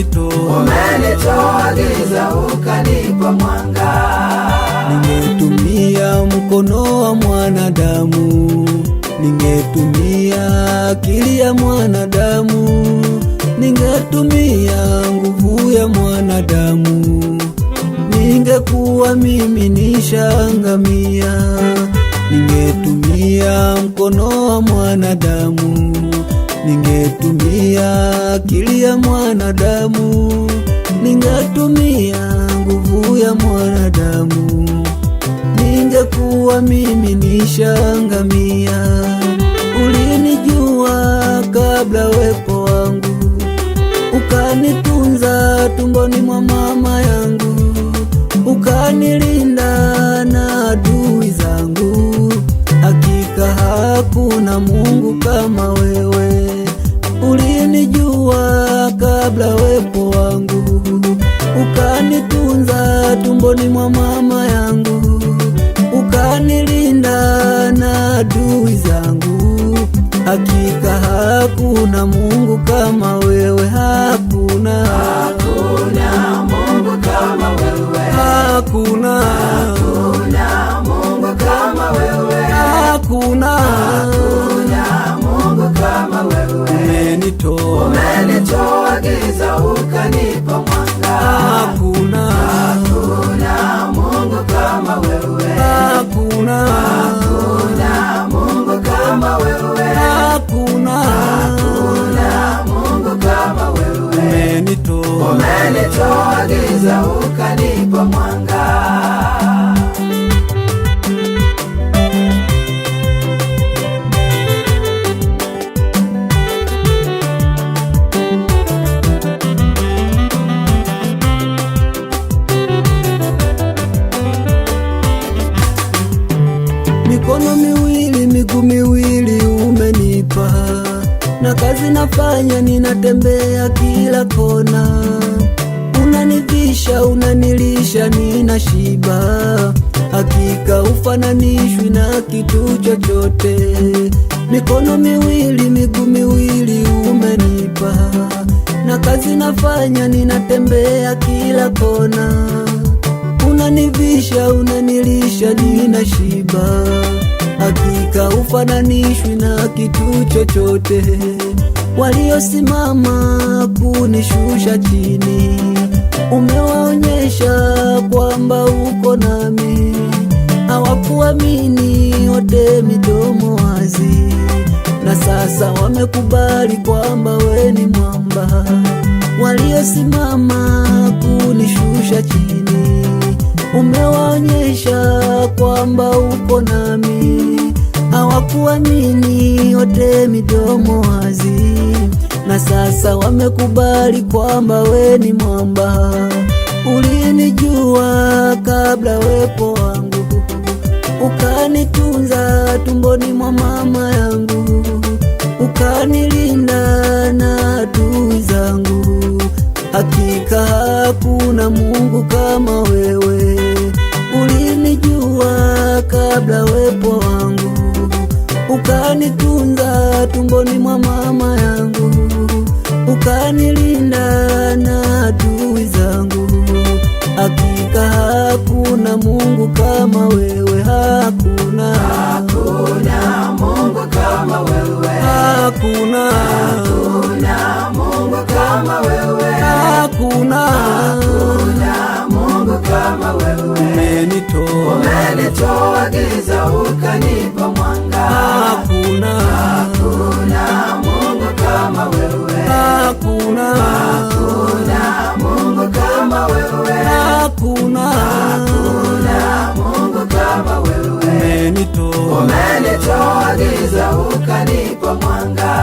umenitoa giza ukanipa mwanga. Ningetumia mkono wa mwanadamu, ningetumia akili ya mwanadamu, ningetumia nguvu ya mwanadamu, ningekuwa mimi nishangamia. Ningetumia mkono wa mwanadamu, ningetumia akili ya mwanadamu, ningetumia nguvu ya mwanadamu, ningekuwa mimi nishangamia. Ulinijua kabla wepo wangu, ukanitunza tumboni mwa mama yangu, ukanilinda na adui zangu. Hakika hakuna Mungu kama wewe. Ulinijua kabla wepo wangu, ukanitunza tumboni mwa mama yangu, ukanilinda na adui zangu. Hakika hakuna Mungu kama wewe. Hakuna Mungu kama wewe. Hakuna Mungu kama wewe. Hakuna Mungu kama wewe. Umenitoa giza ukanipa mwanga. Hakuna Mungu kama wewe. Hakuna Mungu kama wewe. Hakuna Mungu kama wewe. Umenitoa giza ukanipa mwanga. Mikono miwili, miguu miwili umenipa, na kazi nafanya, ninatembea kila kona. Unanivisha, unanilisha, ninashiba. Hakika ufananishwi na kitu chochote. Mikono miwili, miguu miwili umenipa, na kazi nafanya, ninatembea kila kona. Unanivisha, unanilisha, ninashiba. Hakika ufananishwi na kitu chochote. Waliosimama kunishusha chini, umewaonyesha kwamba uko nami. Hawakuamini, wote midomo wazi, na sasa wamekubali kwamba we ni mwamba. Waliosimama kunishusha chini, umewaonyesha kwamba uko nami. Hawakuamini, wote midomo wazi, na sasa wamekubali kwamba we ni mwamba. Ulinijua kabla wepo wangu, ukanitunza tumboni mwa mama yangu, ukanilinda na adui zangu. Hakika hakuna Mungu kama wewe. Ulinijua kabla wepo wangu, ukanitunza tumboni mwa mama yangu, ukanilinda na adui zangu. Hakika hakuna Mungu kama wewe. Hakuna Mungu kama wewe. Hakuna Mungu kama wewe. Hakuna Mungu kama wewe. Umenitoa giza ukanipa mwanga. Hakuna Mungu kama wewe. Hakuna Mungu kama wewe. Hakuna Mungu kama wewe. Umenitoa giza ukanipa mwanga.